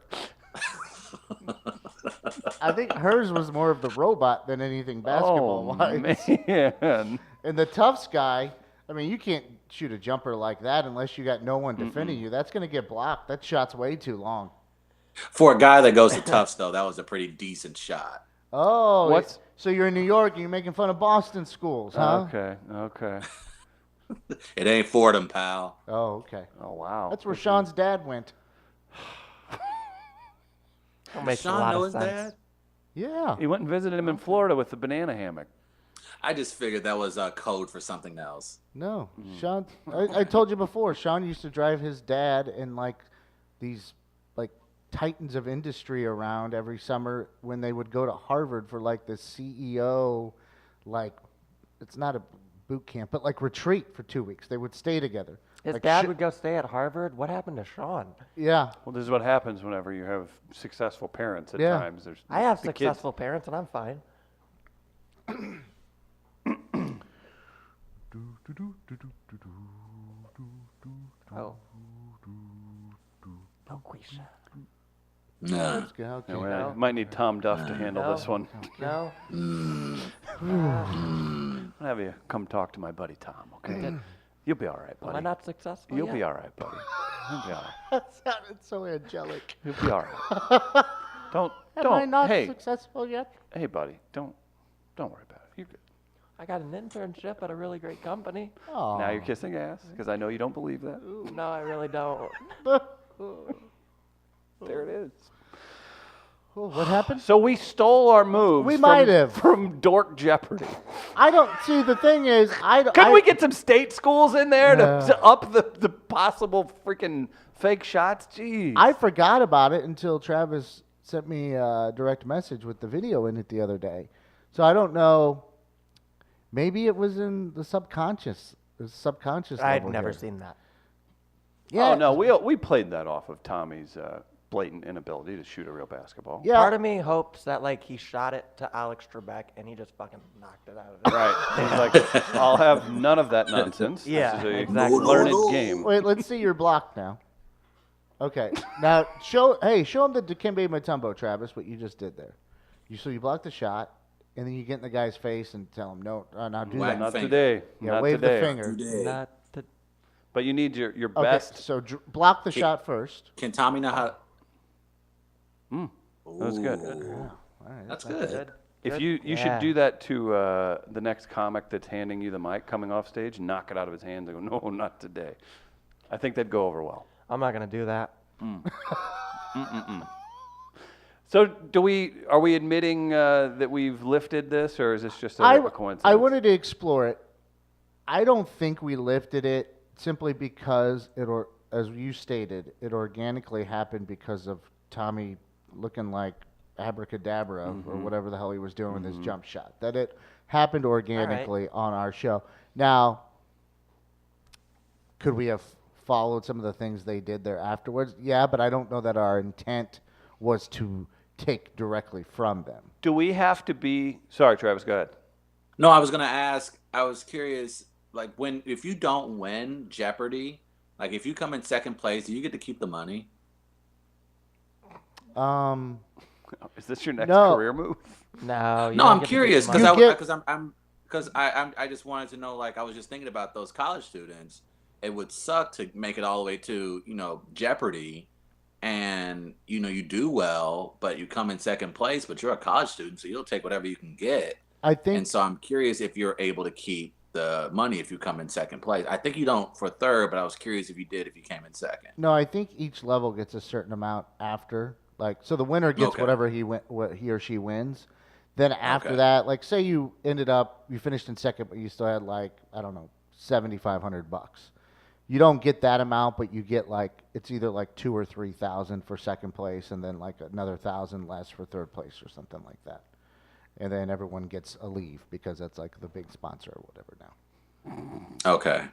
I think hers was more of the robot than anything basketball-wise. Oh, man. And the Tufts guy, I mean, you can't shoot a jumper like that unless you got no one defending you. That's going to get blocked. That shot's way too long. For a guy that goes to Tufts, though, that was a pretty decent shot. Oh, What's- so you're in New York and you're making fun of Boston schools, huh? Okay. It ain't Fordham, pal. Oh, okay. Oh, wow. That's where Sean's dad went. That makes a Sean lot know of his sense. dad? Yeah. He went and visited him in Florida with the banana hammock. I just figured that was a code for something else. No, Sean. I told you before. Sean used to drive his dad in like these like titans of industry around every summer when they would go to Harvard for like the CEO, like it's not a boot camp, but like retreat for 2 weeks. They would stay together. His Like dad would go stay at Harvard. What happened to Sean? Yeah. Well, this is what happens whenever you have successful parents at Yeah. times. There's I have the kids- successful parents, and I'm fine. Oh. No, Quisha. No. That's good. Okay. Yeah, we No. might need Tom Duff to handle No. this one. No. I'll have you come talk to my buddy Tom, okay? You'll be all right, Am I buddy. not successful You'll yet? be all right, buddy. You'll be all right. That sounded so angelic. You'll be all right. Don't. Am I not Hey, successful yet? hey, buddy. Don't worry about it. You're good. I got an internship at a really great company. Oh. Now you're kissing ass because I know you don't believe that. No, I really don't. There it is. What happened? So we stole our moves. We might have. From Dork Jeopardy. I don't see. The thing is, Couldn't we get some state schools in there to up the possible freaking fake shots? Jeez. I forgot about it until Travis sent me a direct message with the video in it the other day. So I don't know. Maybe it was in the subconscious. I'd level never here. seen that. Yeah. Oh no, we played that off of Tommy's blatant inability to shoot a real basketball. Yeah. Part of me hopes that like he shot it to Alex Trebek and he just fucking knocked it out of it. Right. He's like, I'll have none of that nonsense. Yeah, This is a exactly. learned game. Wait, let's see your block now. Okay. Now show him the Dikembe Mutombo, Travis, what you just did there. So you block the shot, and then you get in the guy's face and tell him, no, now do Whack that. Not finger. today. Yeah, Not wave today. the finger. Today. Not to, But you need your Okay, best. so block the shot first. Can Tommy know how? That was good. Ooh, All right, that's good. good. If Good. you should Yeah. do that to the next comic that's handing you the mic coming off stage, knock it out of his hands and go, no, not today. I think that'd go over well. I'm not gonna do that. So are we admitting that we've lifted this, or is this just a coincidence? I wanted to explore it. I don't think we lifted it simply because as you stated, it organically happened because of Tommy looking like abracadabra or whatever the hell he was doing with his jump shot. That it happened organically on our show. Now, could we have followed some of the things they did there afterwards? Yeah, but I don't know that our intent was to take directly from them. Do we have to be? Sorry, Travis. Go ahead. No, I was gonna ask. I was curious, like if you don't win Jeopardy, like if you come in second place, do you get to keep the money? Is this your next No. career move? No. You No, don't I'm get to keep curious the because money. I just wanted to know. Like I was just thinking about those college students. It would suck to make it all the way to Jeopardy, and you do well, but you come in second place, but you're a college student, so you'll take whatever you can get. I think And so I'm curious if you're able to keep the money if you come in second place. I think you don't for third, but I was curious if you did if you came in second. No, I think each level gets a certain amount after. Like, so the winner gets Okay. whatever what he or she wins. Then after Okay. that, like, say you finished in second, but you still had like, I don't know, $7,500. You don't get that amount, but you get like it's either like 2,000 or 3,000 for second place, and then like another 1,000 less for third place or something like that. And then everyone gets a leave because that's like the big sponsor or whatever now. Okay.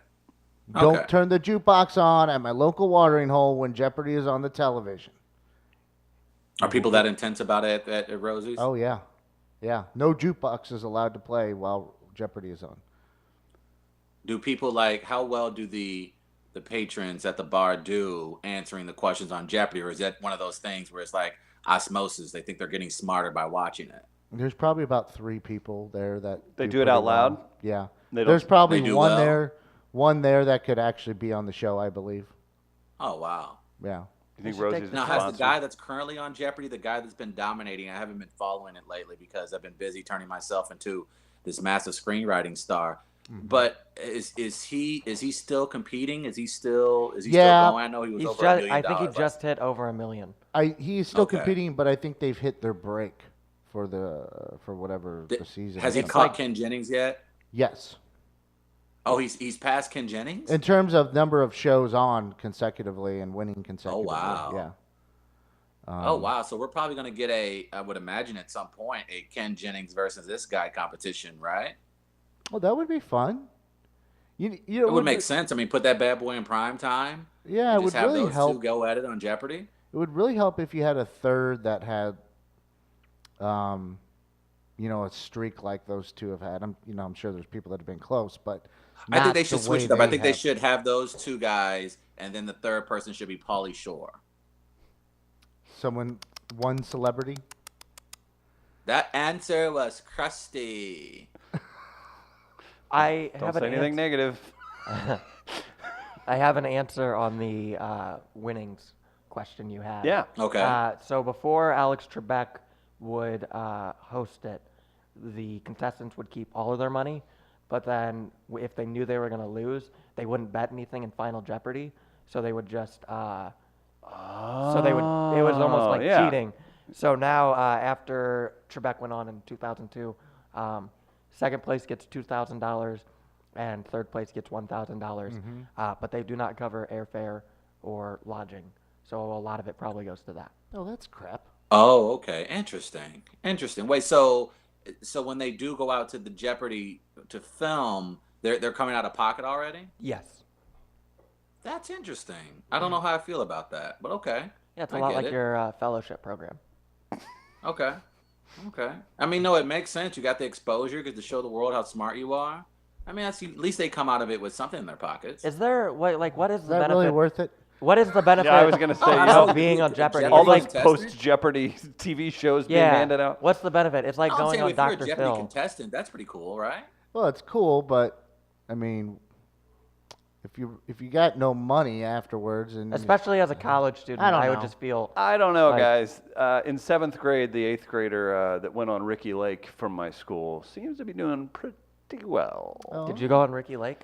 Don't turn the jukebox on at my local watering hole when Jeopardy is on the television. Are people that intense about it at Rosie's? Oh yeah, yeah. No jukebox is allowed to play while Jeopardy is on. Do people how well do the patrons at the bar do answering the questions on Jeopardy, or is that one of those things where it's like osmosis? They think they're getting smarter by watching it. There's probably about 3 people there that They do it pretty out loud? well. Yeah. They don't- There's probably They do one well? one there that could actually be on the show, I believe. Oh wow. Yeah. You think should take Rosie's the Now, a has the sponsor? guy that's currently on Jeopardy, the guy that's been dominating, I haven't been following it lately because I've been busy turning myself into this massive screenwriting star. But is he still competing? Is he still Yeah. going? I know he was He's over just, $1 million. I think he just hit over $1 million. He's still Okay. competing, but I think they've hit their break for whatever the season. Has is. he caught Ken Jennings yet? Yes. Oh, he's past Ken Jennings? In terms of number of shows on consecutively and winning consecutively. wow. Yeah. Oh wow! So we're probably going to get I would imagine at some point, a Ken Jennings versus this guy competition, right? Well, that would be fun. You It would make sense. I mean, put that bad boy in prime time. Yeah, it and would just have really those help. two go at it on Jeopardy. It would really help if you had a third that had, a streak like those two have had. I'm sure there's people that have been close, but I think they not should the switch way it up. I think they have. should have those two guys, and then the third person should be Pauly Shore. One celebrity. That answer was crusty. I Don't have say an anything answer. negative. I have an answer on the winnings question you had. Yeah. Okay. So before Alex Trebek would host it, the contestants would keep all of their money, but then if they knew they were going to lose, they wouldn't bet anything in Final Jeopardy, so they would just so they would. It was almost like yeah. cheating. So now, after Trebek went on in 2002, second place gets $2,000, and third place gets $1,000. But they do not cover airfare or lodging, so a lot of it probably goes to that. Oh, that's crap. Oh, okay. Interesting. Wait, so when they do go out to the Jeopardy to film, they're coming out of pocket already? Yes. That's interesting. I don't know how I feel about that, but okay. Yeah, it's a I lot get like it. your fellowship program. Okay. I mean, no, it makes sense. You got the exposure, get to show the world how smart you are. I mean, at least they come out of it with something in their pockets. Is there what is Is the that benefit? really worth it? What is the benefit? Yeah, I was gonna say, of being on Jeopardy. All It's those like, post Jeopardy TV shows being yeah. handed out. What's the benefit? It's like I'm going saying on if you're a Dr. Jeopardy Phil. contestant, that's pretty cool, right? Well, it's cool, but I mean, if you got no money afterwards, and Especially as a college student, I don't I would know. just feel. I don't know, Like- guys. In 7th grade, the 8th grader that went on Ricky Lake from my school seems to be doing pretty well. Did you go on Ricky Lake?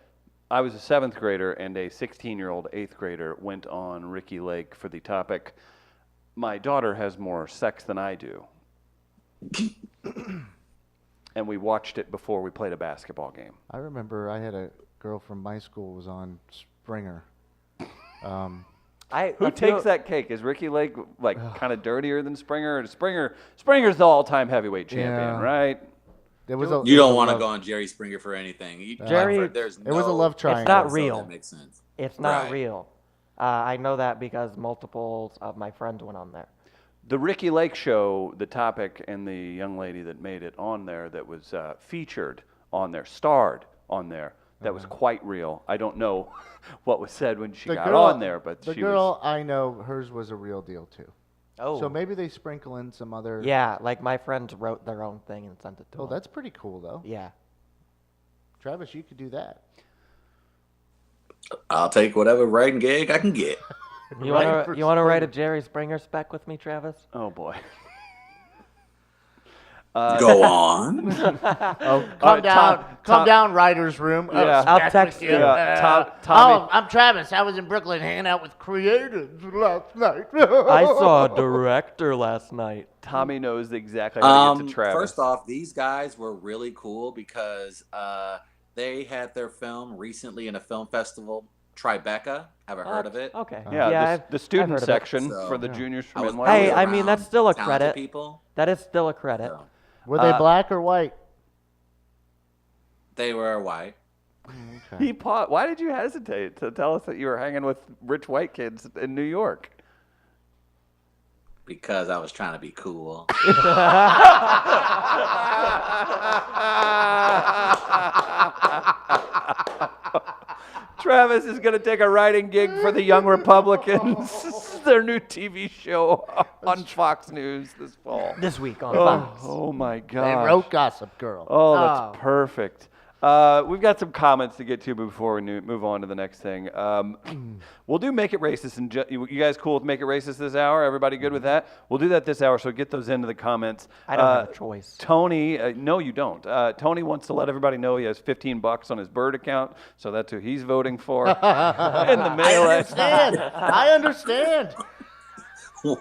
I was a 7th grader, and a 16-year-old 8th grader went on Ricky Lake for the topic, "My daughter has more sex than I do." And we watched it before we played a basketball game. I remember I had a girl from my school was on Springer. Who takes that cake? Is Ricky Lake like kind of dirtier than Springer? Or Springer's the all-time heavyweight champion, Yeah. right? There was You don't want to go on Jerry Springer for anything. Jerry- there's It was a love triangle. It's not so real. That makes sense. It's not Right. real. I know that because multiples of my friends went on there. The Ricky Lake show, the topic, and the young lady that made it on there that was featured on there, starred on there, that was quite real. I don't know what was said when she got on there, but the she girl I know, hers was a real deal too. Oh. So maybe they sprinkle in some other. Yeah, like my friends wrote their own thing and sent it to Oh, them. that's pretty cool though. Yeah. Travis, you could do that. I'll take whatever writing gig I can get. You Right want for to write a Springer. Jerry Springer spec with me, Travis? oh boy. Go on. Oh, Tom- come Tom- down, writer's room. Yeah. I'll back text with you. Yeah, Tommy. Oh, I'm Travis. I was in Brooklyn hanging out with creatives last night. I saw a director last night. Tommy knows exactly how to get to Travis. First off, these guys were really cool because they had their film recently in a film festival, Tribeca. Ever heard of it? Okay. yeah, I've the student heard of it. section So, for the juniors I from was NYU. Hey, always I mean, that's around still a talented credit. People. That is still a credit. So, Were they black or white? they were white. He Why did you hesitate to tell us that you were hanging with rich white kids in New York? Because I was trying to be cool. Travis is going to take a writing gig for the Young Republicans, their new TV show on Fox News this fall. This week on Fox. Oh my They God. wrote Gossip Girl. Oh, that's perfect. We've got some comments to get to before we move on to the next thing. We'll do Make It Racist. And you guys cool with Make It Racist this hour? Everybody good with that? We'll do that this hour, so get those into the comments. I don't have a choice. Tony, no, you don't. Tony wants to let everybody know he has $15 on his Bird account, so that's who he's voting for in the I mail. understand. I understand.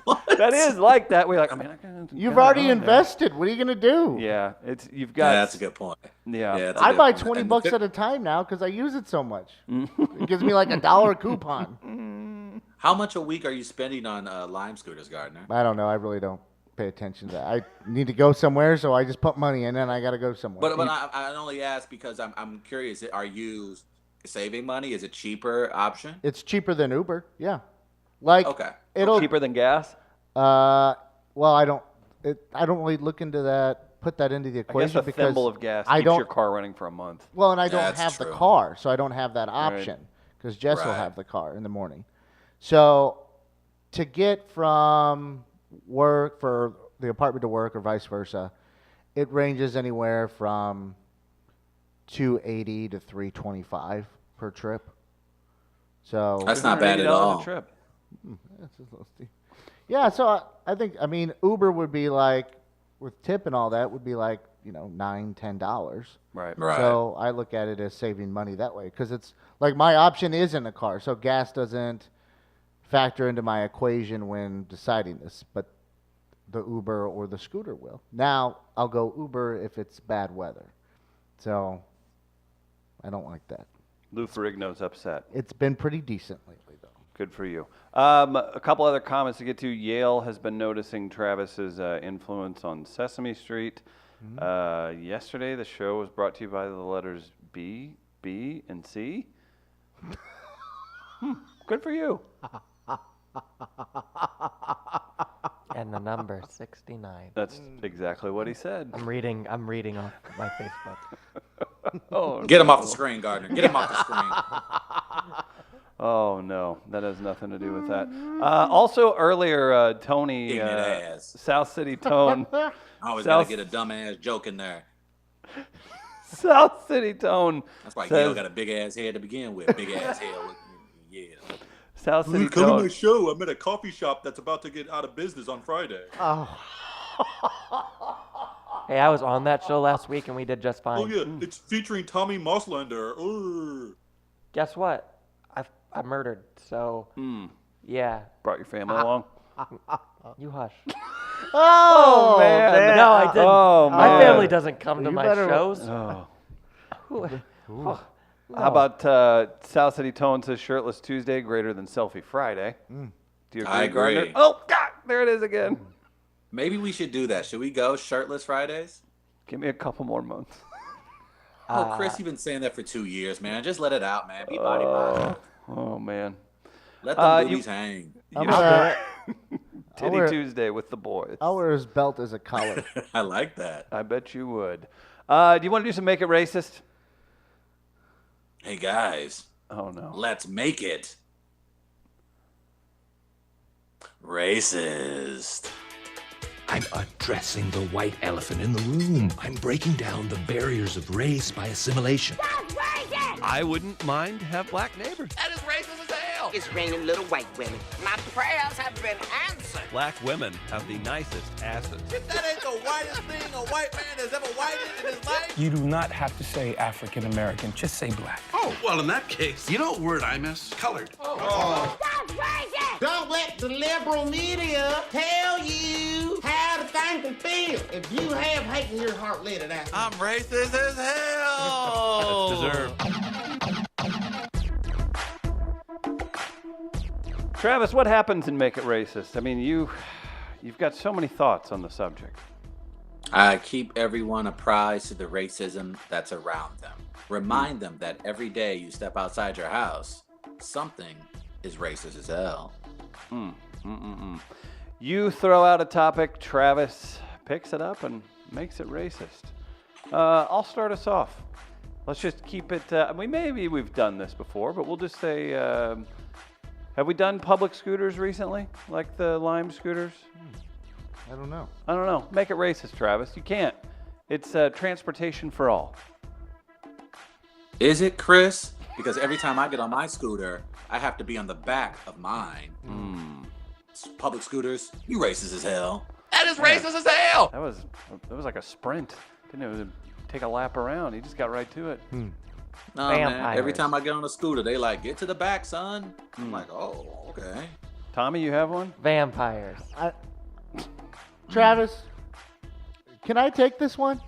What? That is like that. We're like, I mean, You've already invested. What are you gonna do? Yeah, you've Yeah, got. that's a good point. Yeah. Yeah, that's a I good buy point. 20 And bucks at a time now because I use it so much. It gives me like $1 coupon. How much a week are you spending on Lime scooters, Gardner? I don't know. I really don't pay attention to that. I need to go somewhere, so I just put money in, and I got to go somewhere. But I only ask because I'm curious. Are you saving money? Is it cheaper option? It's cheaper than Uber. Yeah. Like Okay. it'll. Cheaper than gas? Well, I don't really look into that. Put that into the I guess equation a because thimble of gas I keeps don't. your car running for a month. Well, and I don't That's have the true. car, so I don't have that option because Jess will Right. have the car in the morning. So to get from work for the apartment to work or vice versa, it ranges anywhere from $280 to $325 per trip. So That's not bad at $180 all. a trip. that's a little steep. Yeah, so I think Uber would be like with tip and all that would be like $9-10. Right. Right. So I look at it as saving money that way because it's like my option is in a car, so gas doesn't factor into my equation when deciding this, but the Uber or the scooter will. Now I'll go Uber if it's bad weather. So I don't like that. Lou Ferrigno's upset. It's been pretty decent lately, though. Good for you. A couple other comments to get to. Yale has been noticing Travis's influence on Sesame Street. Yesterday, the show was brought to you by the letters B, and C. Good for you. And the number 69. That's exactly what he said. I'm reading off my Facebook. Oh, Get him off the screen, Gardner. Get him off the screen. Oh, no. That has nothing to do with that. Also, earlier, Tony, Ignorant ass. South City Tone. I always got to get a dumbass joke in there. South City Tone. That's why says, Gail got a big ass head to begin with. Big ass head. Yeah. South City Come to my Tone. show. I'm at a coffee shop that's about to get out of business on Friday. Hey, I was on that show last week and we did just fine. Oh yeah, it's featuring Tommy Moslander. Urgh. Guess what? I murdered. So yeah, Brought your family along? you hush. Oh, man. No, I didn't. Oh, My man. family doesn't come to You my better- shows. Oh. No. How about South City Tone says shirtless Tuesday greater than selfie Friday? Do you agree, I agree. Gardner? Oh, God, there it is again. Maybe we should do that. Should we go shirtless Fridays? Give me a couple more months. Oh, Chris, you've been saying that for 2 years, man. Just let it out, man. Be body positive. Oh, man. Let them boobies hang. I'm gonna- Titty wear- Tuesday with the boys. I'll wear his belt as a collar. I like that. I bet you would. Do you want to do some Make It Racist? Hey, guys. Oh, no. Let's make it racist. I'm addressing the white elephant in the room. I'm breaking down the barriers of race by assimilation. I wouldn't mind to have black neighbors. That is racist as hell. It's raining little white women. My prayers have been answered. Black women have the nicest asses. That ain't the whitest thing a white man has ever whited in his life. You do not have to say African American, just say black. Oh, well, in that case, you know what word I miss? Colored. Don't let the liberal media tell you how to think and feel. If you have hate in your heart, let it out. I'm racist as hell. That's deserved. Travis, what happens in Make It Racist? I mean, you've got so many thoughts on the subject. I keep everyone apprised to the racism that's around them. Remind them that every day you step outside your house, something is racist as hell. You throw out a topic, Travis picks it up and makes it racist. I'll start us off. Let's just keep it. Maybe we've done this before, but we'll just say, have we done public scooters recently, like the Lime scooters? I don't know. I don't know. Make it racist, Travis. You can't. It's transportation for all. Is it, Chris? Because every time I get on my scooter, I have to be on the back of mine. Public scooters, you racist as hell. That is racist as hell. That was like a sprint. Didn't even take a lap around. He just got right to it. No, man. Vampires. Every time I get on a scooter, they like, get to the back, son. I'm like, oh, okay. Tommy, you have one? Vampires. Travis, can I take this one?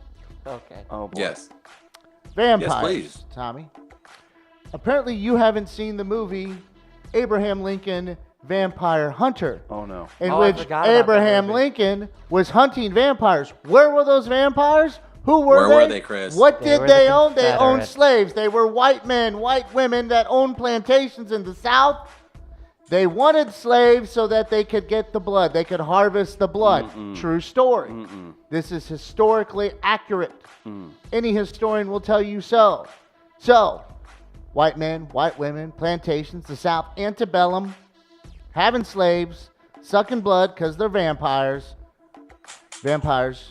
Okay. Oh boy. Yes. Vampires, please. Tommy. Apparently you haven't seen the movie Abraham Lincoln Vampire Hunter, Oh no. in Oh, I which forgot about that Abraham movie. Lincoln was hunting vampires. Where were those vampires? Who were Where they? were they, Chris? What They did were they the own? They owned Confederates. slaves. They were white men, white women that owned plantations in the South. They wanted slaves so that they could get the blood. They could harvest the blood. True story. This is historically accurate. Any historian will tell you so. So, white men, white women, plantations, the South, antebellum, having slaves, sucking blood because they're vampires. Vampires.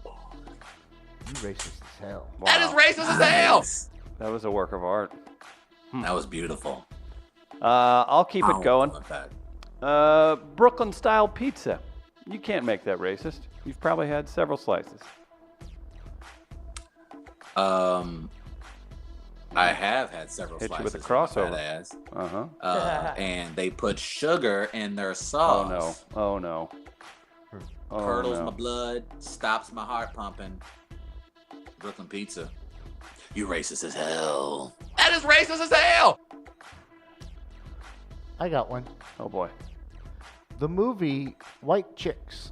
You racist as hell. That is racist as hell. That was a work of art. That was beautiful. I'll keep it going. In fact. Brooklyn style pizza. You can't make that racist. You've probably had several slices. I have had several Hit you slices with a crossover. of my fat ass. Uh-huh. And they put sugar in their sauce. Oh no. Curdles my blood, stops my heart pumping. Brooklyn pizza. You racist as hell. That is racist as hell. I got one. Oh boy. The movie White Chicks.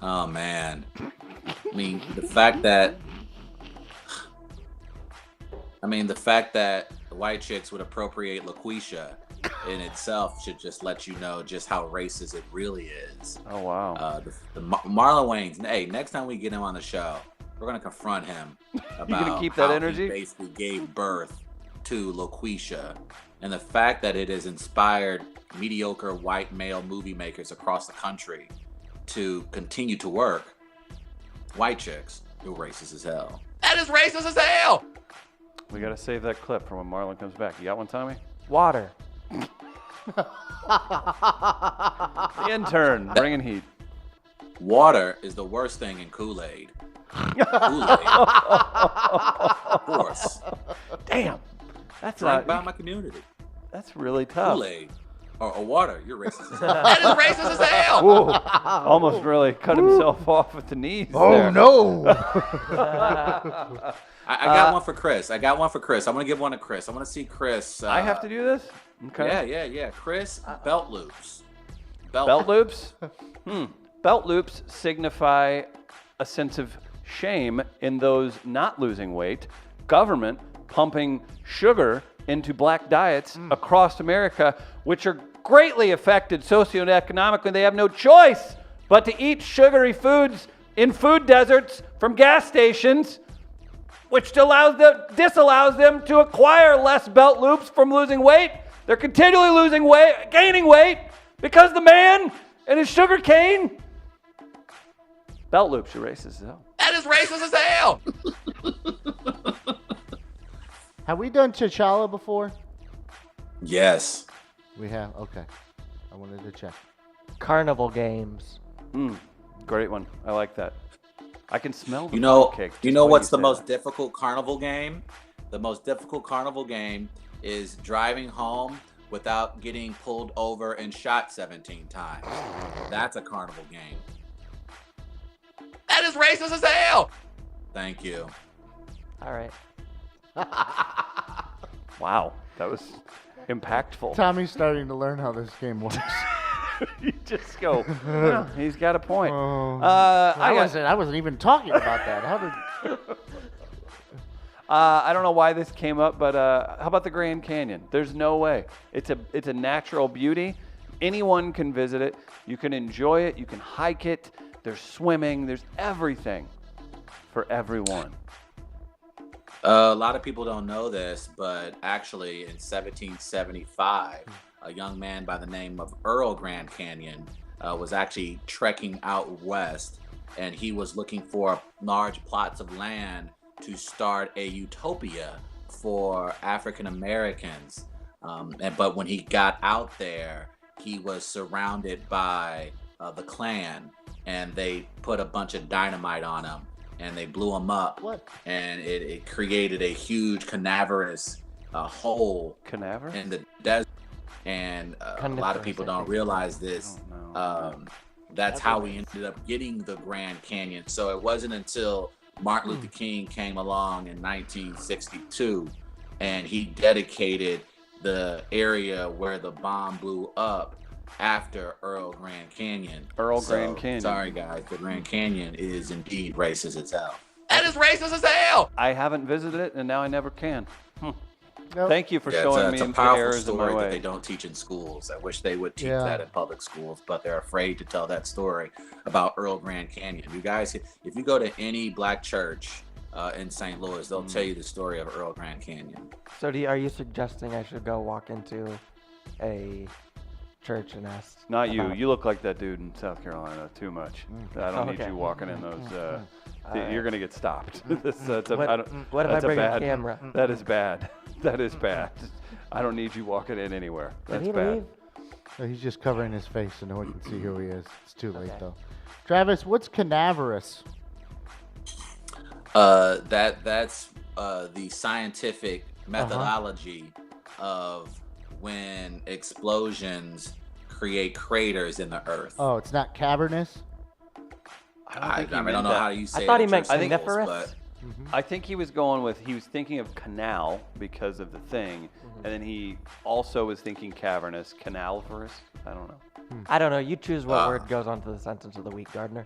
Oh man. I mean, the fact that the white chicks would appropriate LaQuisha in itself should just let you know just how racist it really is. Oh wow. The Marlon Wayans. Hey, next time we get him on the show, we're gonna confront him about You gonna keep that how energy? he basically gave birth to LaQuisha, and the fact that it has inspired mediocre white male movie makers across the country to continue to work. White chicks, you're racist as hell. That is racist as hell. We gotta save that clip for when Marlon comes back. You got one, Tommy? Water. The intern bringing heat. Water is the worst thing in Kool-Aid. Kool-Aid. Of course. Damn. That's Drank not. by my community. That's really tough. Kool-Aid. Or water. You're racist as hell. That is racist as hell. Whoa. Almost really cut himself off at the knees. Oh there. no. I got one for Chris. I'm gonna give one to Chris. I want to see Chris. I have to do this? Okay. Yeah. Chris, belt loops. Belt loops? Belt loops signify a sense of shame in those not losing weight. Government pumping sugar into black diets across America, which are greatly affected socioeconomically. They have no choice but to eat sugary foods in food deserts from gas stations, which disallows them to acquire less belt loops from losing weight. They're continually losing weight, gaining weight, because the man and his sugar cane. Belt loops, you're racist as hell. That is racist as hell. Have we done T'Challa before? Yes. We have. Okay. I wanted to check. Carnival games. Great one. I like that. I can smell the You know cake. what's the most difficult carnival game? The most difficult carnival game is driving home without getting pulled over and shot 17 times. That's a carnival game. That is racist as hell. Thank you. All right. Wow, that was impactful. Tommy's starting to learn how this game works. You just go, well, he's got a point. I wasn't even talking about that. How did? I don't know why this came up, but how about the Grand Canyon? There's no way. It's a natural beauty. Anyone can visit it. You can enjoy it. You can hike it. There's swimming. There's everything for everyone. A lot of people don't know this, but actually in 1775, a young man by the name of Earl Grand Canyon was actually trekking out west, and he was looking for large plots of land to start a utopia for African Americans. But when he got out there, he was surrounded by the Klan, and they put a bunch of dynamite on him, and they blew him up. What? And it created a huge canaverous hole in the desert. And a lot of people don't realize this. That's how we ended up getting the Grand Canyon. So it wasn't until Martin Luther King came along in 1962, and he dedicated the area where the bomb blew up after Earl Grand Canyon. Grand Canyon. Sorry, guys. The Grand Canyon is indeed racist as hell. That is racist as hell! I haven't visited it, and now I never can. Nope. Thank you for showing me it's a the powerful errors in my story that way. they don't teach in schools. I wish they would teach Yeah. that in public schools, but they're afraid to tell that story about Earl Grand Canyon. You guys, if you go to any black church in St. Louis, they'll tell you the story of Earl Grand Canyon. So are you suggesting I should go walk into a church and ask? Not you. about- You look like that dude in South Carolina too much. I don't need Okay. you walking in those. You're going to get stopped. What if I that's bring a bad, camera? That is bad. That is bad. I don't need you walking in anywhere. Did That's he bad. leave? No, he's just covering his face so no one can see who he is. It's too late though. Travis, what's canaverous? That's the scientific methodology of when explosions create craters in the earth. Oh, it's not cavernous? I don't know how you say it. I thought he at meant your schools, coniferous. but I think he was thinking of canal because of the thing, and then he also was thinking cavernous, canalverous. I don't know. I don't know. You choose what word goes onto the sentence of the week, Gardner.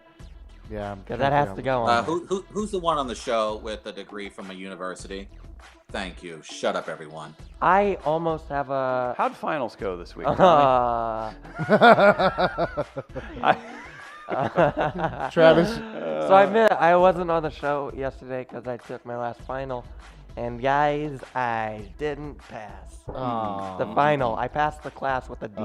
Yeah, because that has to go on. Who's the one on the show with a degree from a university? Thank you. Shut up, everyone. I almost have a. How'd finals go this week? Travis. So I wasn't on the show yesterday because I took my last final, and guys, I didn't pass the final. I passed the class with a D.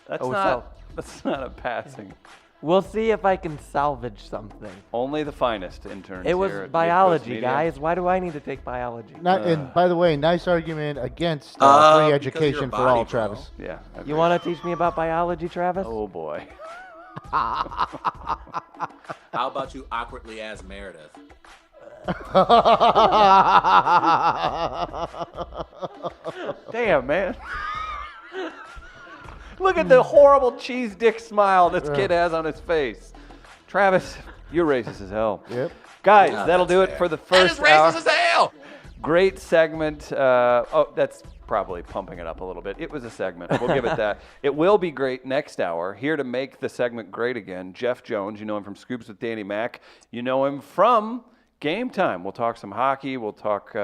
That's not a passing. We'll see if I can salvage something. Only the finest interns. It was here at biology, Media. guys. Why do I need to take biology? And by the way, nice argument against free education for all, Travis. Yeah. You want to teach me about biology, Travis? Oh boy. How about you awkwardly ask Meredith? Damn, man. Look at the horrible cheese dick smile this kid has on his face. Travis, you're racist as hell. Yep. Guys, No, that'll do it fair. for the first hour. Racist as hell. Great segment. That's probably pumping it up a little bit. It was a segment. We'll give it that. It will be great next hour. Here to make the segment great again, Jeff Jones. You know him from Scoops with Danny Mac. You know him from Game Time. We'll talk some hockey. We'll talk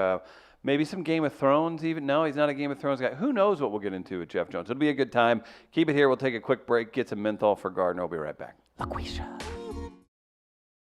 maybe some Game of Thrones even. No, he's not a Game of Thrones guy. Who knows what we'll get into with Jeff Jones. It'll be a good time. Keep it here. We'll take a quick break, get some menthol for Gardner. We'll be right back. LaQuisha.